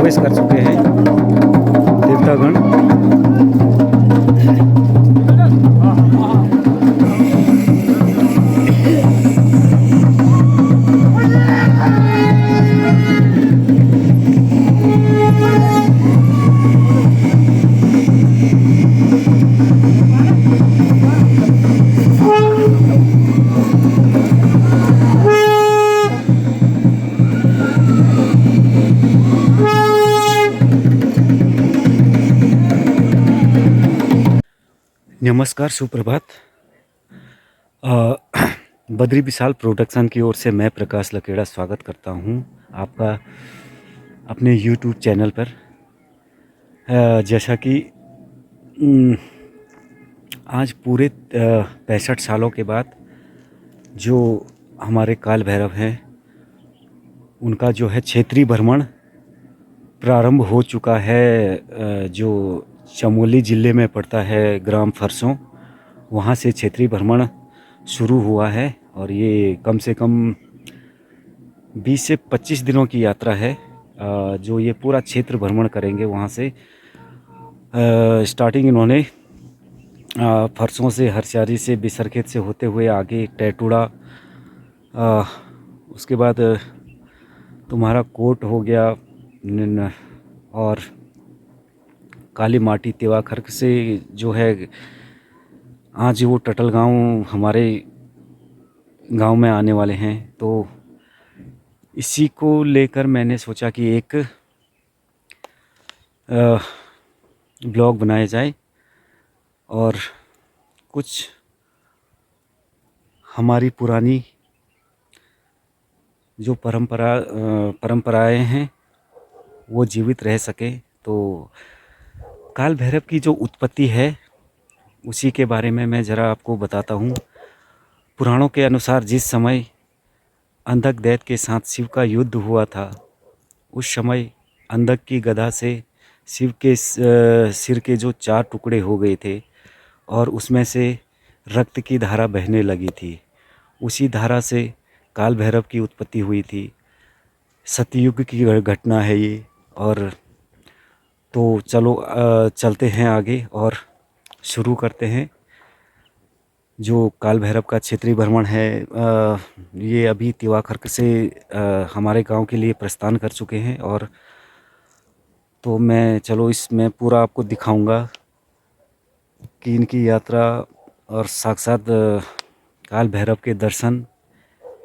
प्रवेश कर चुके हैं देवतागण। नमस्कार, सुप्रभात। बद्री विशाल प्रोडक्शन की ओर से मैं प्रकाश लकेड़ा स्वागत करता हूं आपका अपने YouTube चैनल पर। जैसा कि आज पूरे 65 सालों के बाद जो हमारे काल भैरव हैं उनका जो है क्षेत्रीय भ्रमण प्रारंभ हो चुका है। जो चमोली ज़िले में पड़ता है ग्राम फरसों, वहाँ से क्षेत्रीय भ्रमण शुरू हुआ है और ये कम से कम 20 से 25 दिनों की यात्रा है जो ये पूरा क्षेत्र भ्रमण करेंगे। वहाँ से स्टार्टिंग इन्होंने फरसों से, हरचारी से, बिसरखेत से होते हुए आगे टैटुड़ा, उसके बाद तुम्हारा कोट हो गया और काली माटी तेवाखर्क से जो है आज वो टटल गांव हमारे गांव में आने वाले हैं। तो इसी को लेकर मैंने सोचा कि एक ब्लॉग बनाया जाए और कुछ हमारी पुरानी जो परंपराएं हैं वो जीवित रह सके। तो काल भैरव की जो उत्पत्ति है उसी के बारे में मैं ज़रा आपको बताता हूँ। पुराणों के अनुसार जिस समय अंधक दैत्य के साथ शिव का युद्ध हुआ था, उस समय अंधक की गदा से शिव के सिर के जो 4 टुकड़े हो गए थे और उसमें से रक्त की धारा बहने लगी थी। उसी धारा से काल भैरव की उत्पत्ति हुई थी। सतयुग की घटना है ये। और तो चलो चलते हैं आगे और शुरू करते हैं। जो काल भैरव का क्षेत्रीय भ्रमण है ये अभी तेवाखर्क से हमारे गांव के लिए प्रस्थान कर चुके हैं। और तो मैं चलो इसमें पूरा आपको दिखाऊंगा कि इनकी यात्रा और साक्षात काल भैरव के दर्शन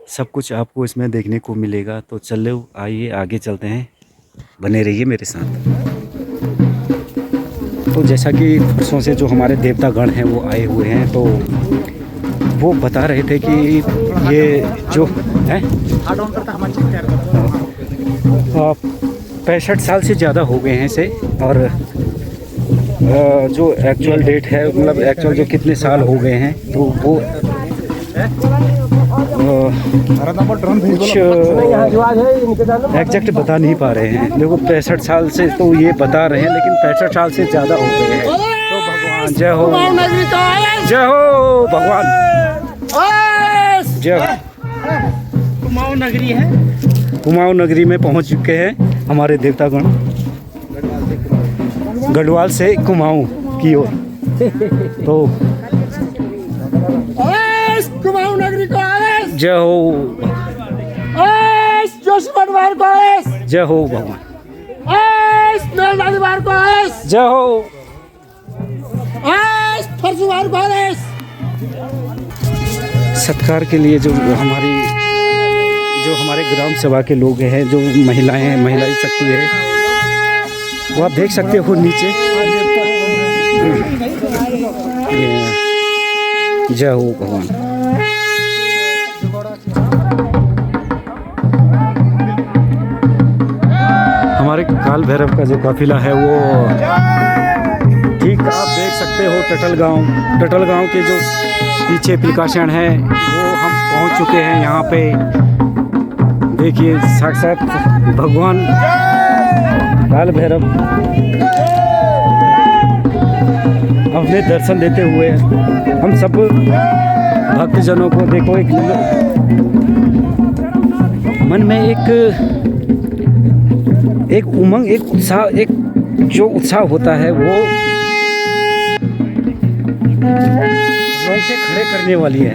सब कुछ आपको इसमें देखने को मिलेगा। तो चलो आइए आगे चलते हैं, बने रहिए मेरे साथ। तो जैसा कि फरसों से जो हमारे देवतागण हैं वो आए हुए हैं, तो वो बता रहे थे कि ये जो है 65 साल से ज़्यादा हो गए हैं इसे। और जो एक्चुअल डेट है, मतलब एक्चुअल जो कितने साल हो गए हैं, तो वो कुछ एग्जैक्ट बता नहीं पा रहे हैं। देखो 65 साल से तो ये बता रहे हैं, लेकिन 65 साल से ज़्यादा हो गए हैं। तो भगवान जय हो, जय हो भगवान, जय हो। कुमाऊं नगरी है, कुमाऊं नगरी में पहुंच चुके हैं हमारे देवतागण, गढ़वाल से कुमाऊं की ओर। तो कुमाऊं नगरी को जय हो, जय हो भगवान, जय हो। सत्कार के लिए जो हमारे ग्राम सभा के लोग हैं, जो महिलाएं हैं, महिला शक्ति है, वो आप देख सकते हो नीचे। जय हो भगवान। हमारे काल भैरव का जो काफिला है वो ठीक आप देख सकते हो टटल गांव के जो पीछे प्रकाशन है वो हम पहुंच चुके हैं यहाँ पे। देखिए साक्षात भगवान काल भैरव अपने दर्शन देते हुए हम सब भक्तजनों को देखो एक मन में एक उमंग, एक उत्साह, एक जो उत्साह होता है वो रोंगटे खड़े करने वाली है।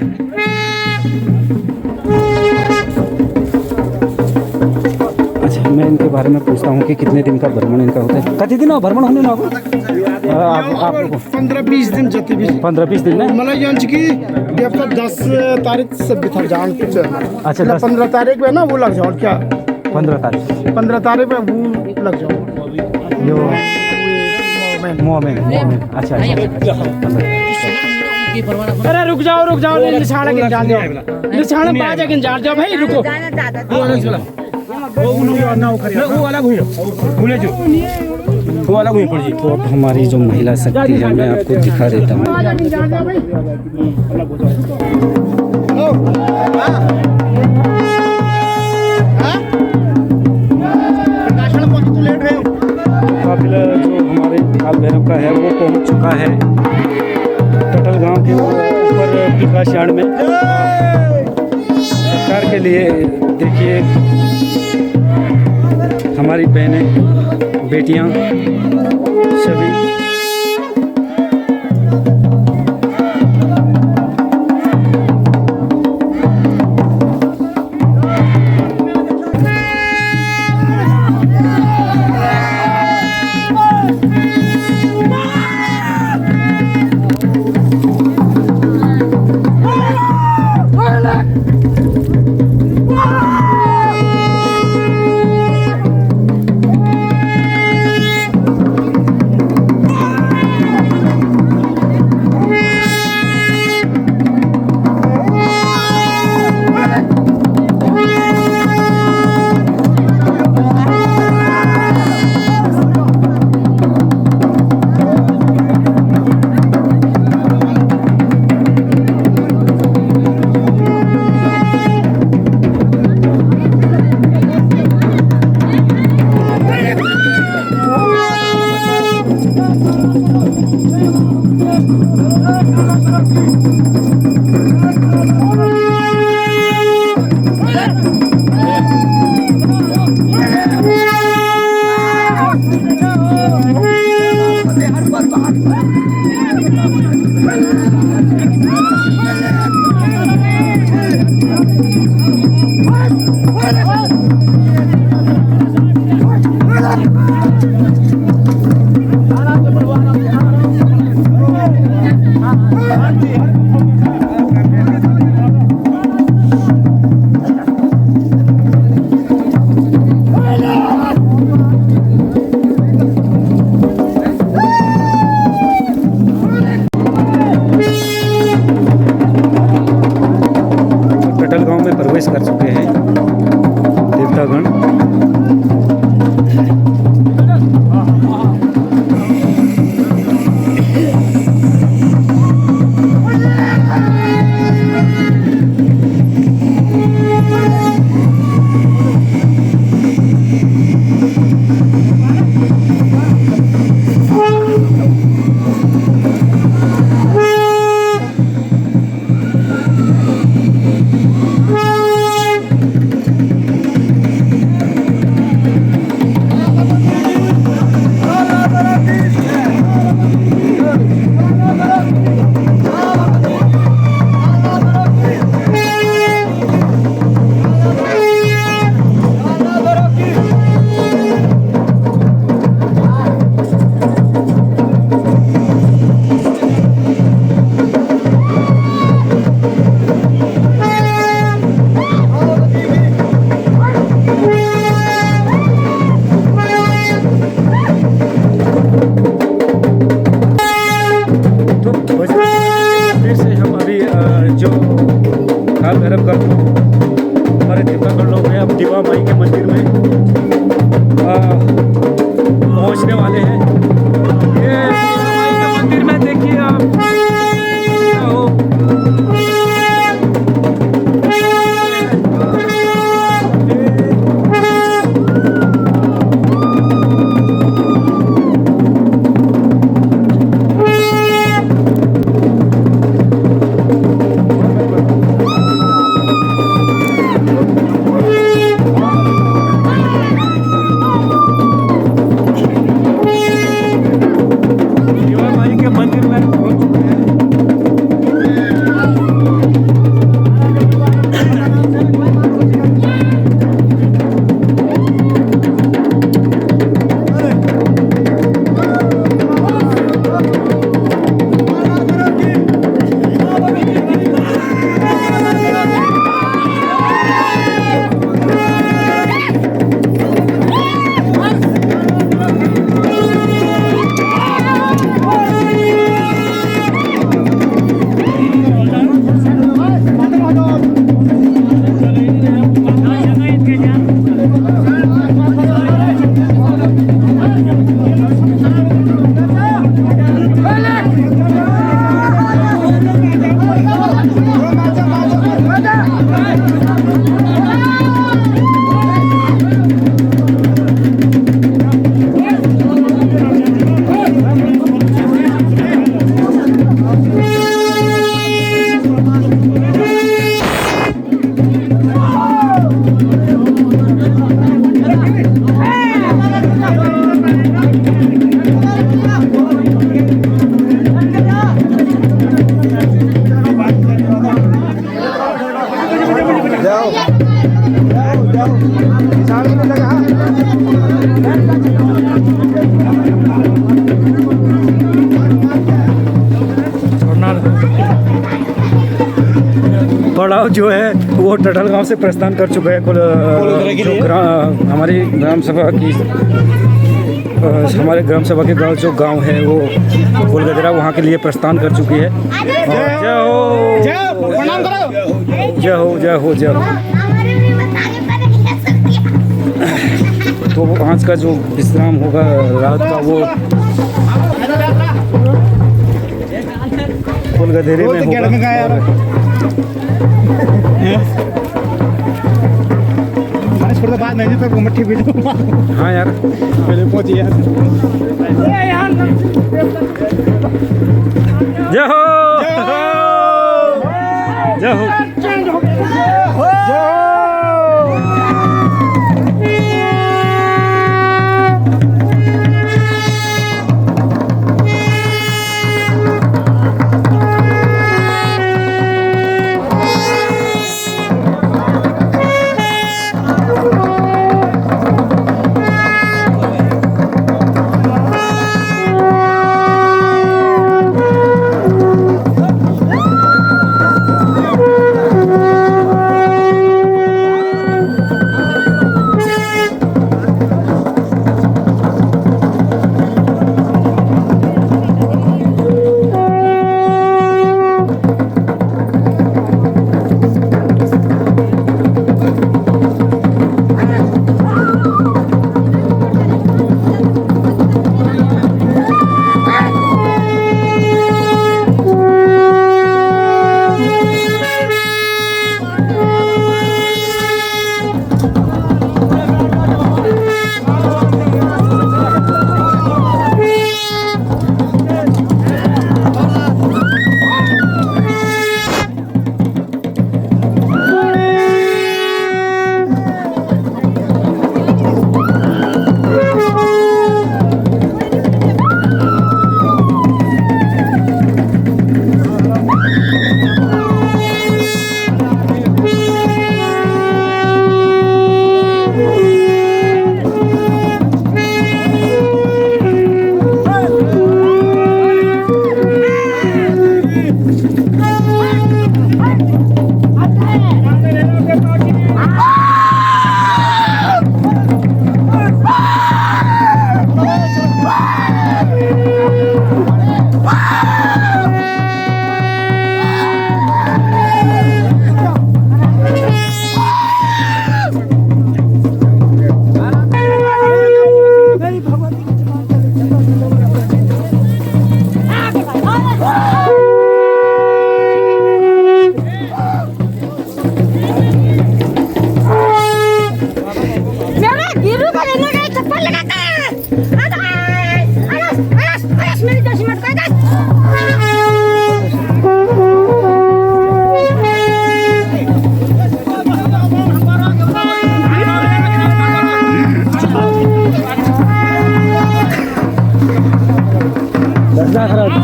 अच्छा, मैं इनके बारे में पूछता हूँ कि कितने दिन का भ्रमण इनका होता है। कितने दिन भ्रमण होने ना आप लोगों को? 15-20 दिन जति भी 15-20 दिन में मलाई यांच की देवता 10 तारीख से बिथर जान कुछ अच्छा, 15 तारीख में ना वो लग जाओ क्या 15 तारीख 15 तारीख में वो लग जाओ जो मोमेंट अच्छा। अरे रुक जाओ निशाना के जान जाओ निशाना बाजा के जान जाओ भाई रुको वो अलग हुई भूले जो वो अलग हुई पड़ जी। तो अब हमारी जो महिला शक्ति है मैं आपको दिखा देता हूँ। काफिला जो हमारे काल भैरव का है वो पहुंच चुका है कटल गांव के ऊपर विकासयाण में। सरकार के लिए देखिए हमारी बहनें बेटियां सभी प्रवेश कर चुके हैं देवतागण। काल भैरव का हमारे देवतागण लोग हैं अब दिवा माई के मंदिर में पहुंचने वाले हैं। ये दिवा माई के मंदिर में देखिए आप पड़ाव जो है वो टटल गांव से प्रस्थान कर चुका है। हमारी ग्राम सभा की हमारे ग्राम सभा के गांव जो गांव है वो फूलगदरा वहाँ के लिए प्रस्थान कर चुकी है। जय हो जय हो जय हो जय हो। तो आज का जो विश्राम होगा रात का वो फूलगदेरे में होगा। बाद नहीं तो मट्टी भी हाँ यार पहले पहुंची यार। जय हो जय हो।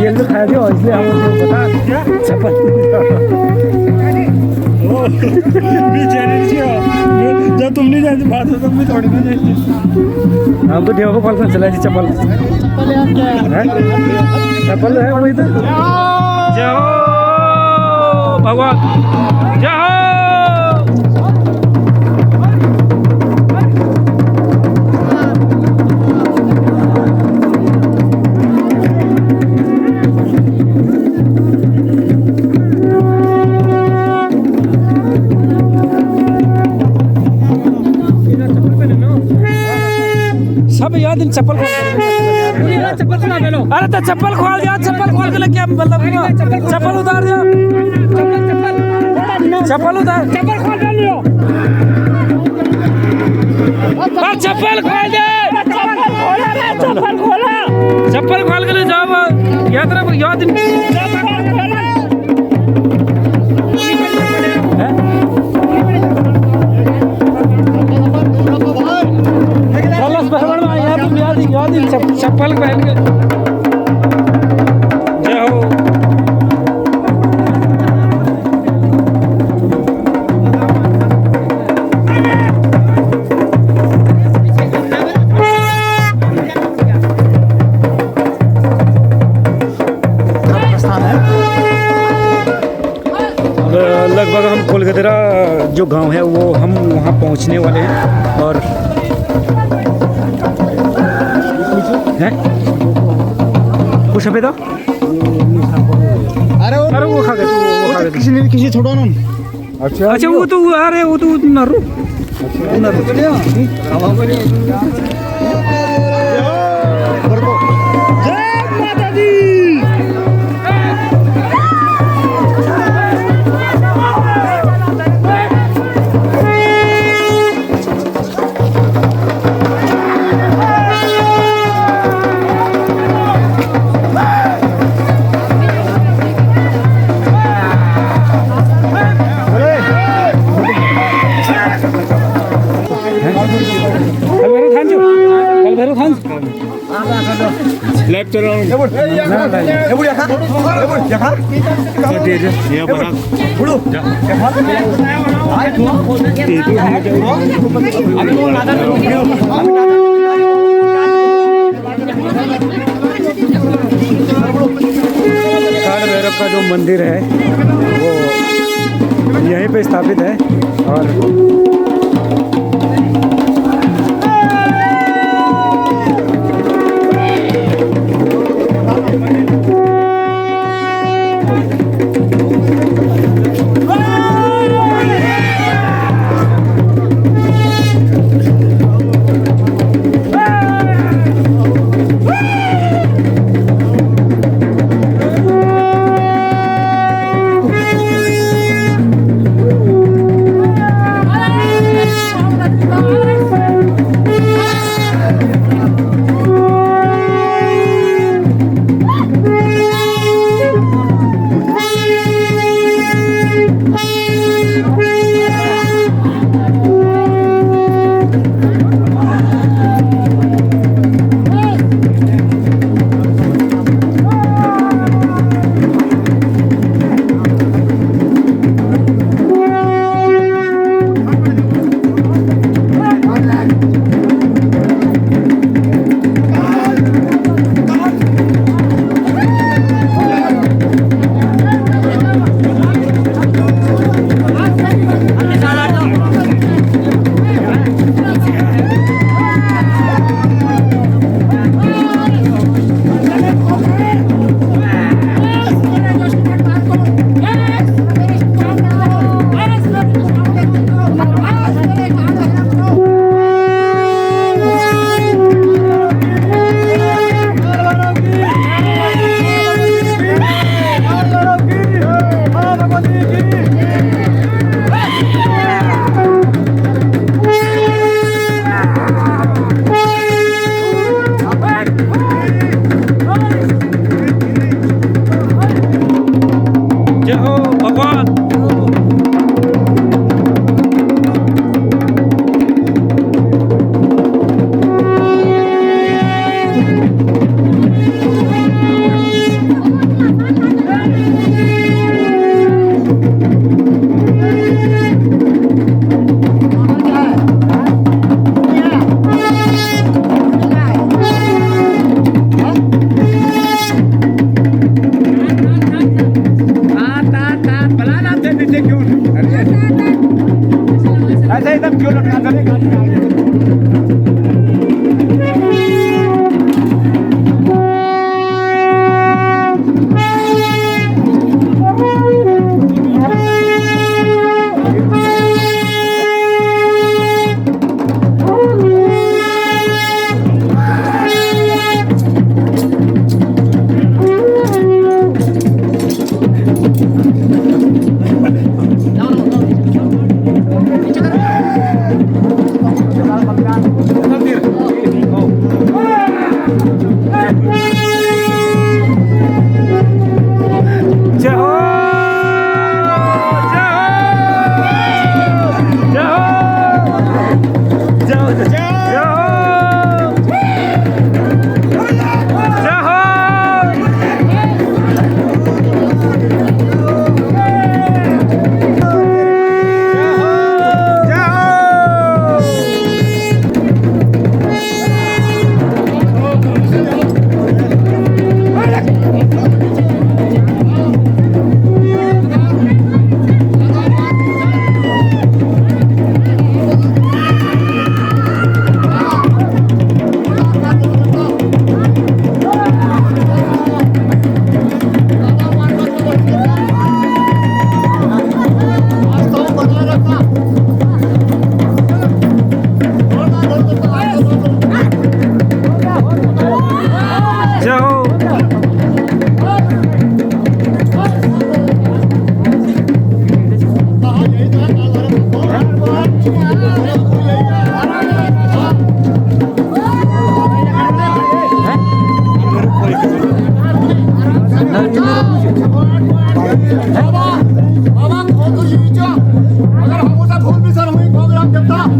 तेल तो खाया दियो इसलिए हम लोग पता चप्पल जब तुम नहीं जाते बात हो तुम भी थोड़ी ना जाते। हम तो देव को कॉल कर चला जी चप्पल चप्पल है वही तो। जय हो भगवान जय हो। सब याद इन चप्पल चप्पल खोल लो। अरे तो चप्पल खोल दिया, चप्पल खोल के क्या मतलब चप्पल उतार दिया, चप्पल उतार, चप्पल खोल लियो, चप्पल खोल दे, चप्पल खोला, चप्पल खोल के ले जाओ यात्रा पर याद चप्पल पहन के जय हो। जो गांव है वो हम वहाँ पहुँचने वाले हैं। और हैं कुछ सफेद अरे वो खा गए वो खा गए किसी थोड़ा ना अच्छा अच्छा वो तो अरे वो तो नरू लेफ्ट चलो काल भैरव का जो मंदिर है वो यहीं पे स्थापित है। और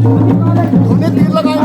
तूने तीर लगाए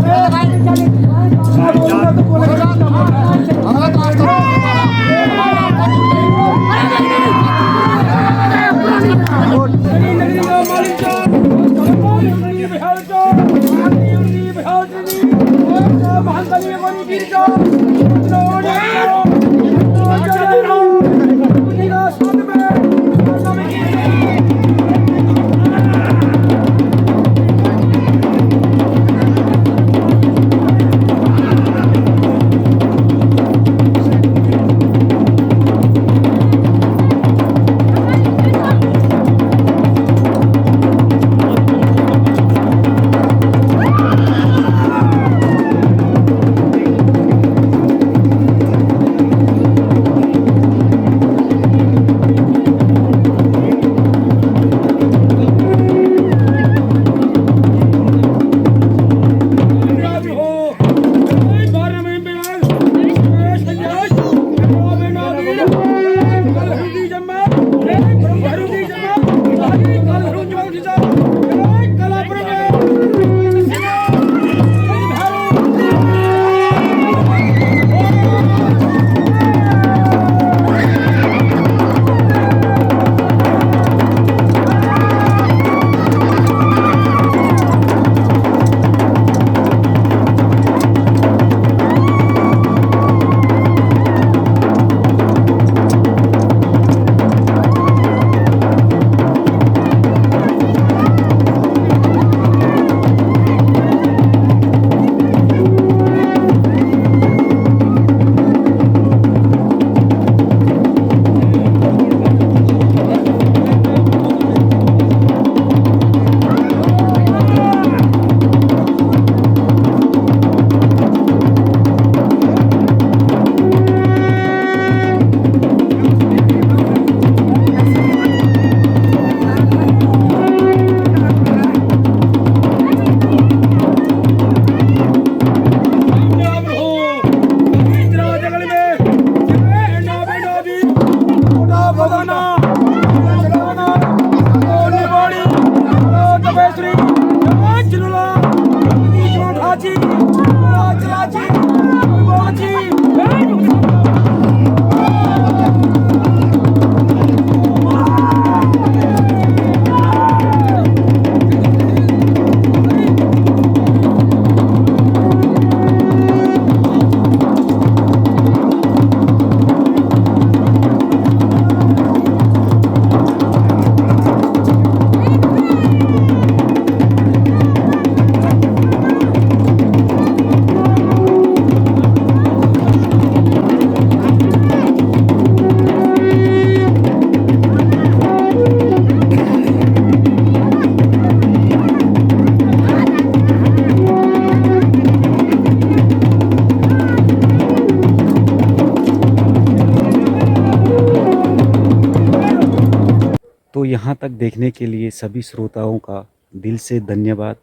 तो यहाँ तक देखने के लिए सभी श्रोताओं का दिल से धन्यवाद।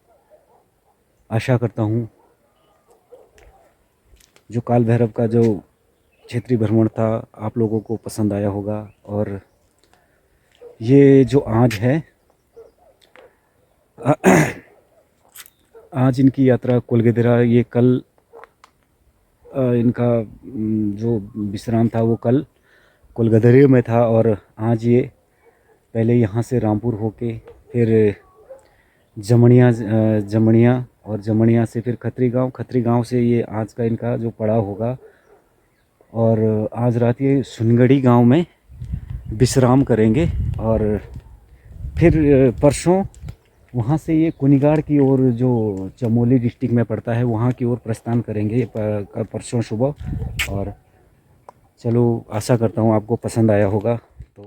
आशा करता हूँ जो काल भैरव का जो क्षेत्रीय भ्रमण था आप लोगों को पसंद आया होगा। और ये जो आज है आज इनकी यात्रा कोलगेदरा, ये कल इनका जो विश्राम था वो कल कोलगेदरे में था। और आज ये पहले यहाँ से रामपुर होके फिर जमणिया और जमणिया से फिर खत्री गांव से ये आज का इनका जो पड़ाव होगा। और आज रात ये सुनगढ़ी गांव में विश्राम करेंगे और फिर परसों वहाँ से ये कुनिगाड़ की ओर जो चमोली डिस्ट्रिक्ट में पड़ता है वहाँ की ओर प्रस्थान करेंगे परसों सुबह। और चलो आशा करता हूँ आपको पसंद आया होगा।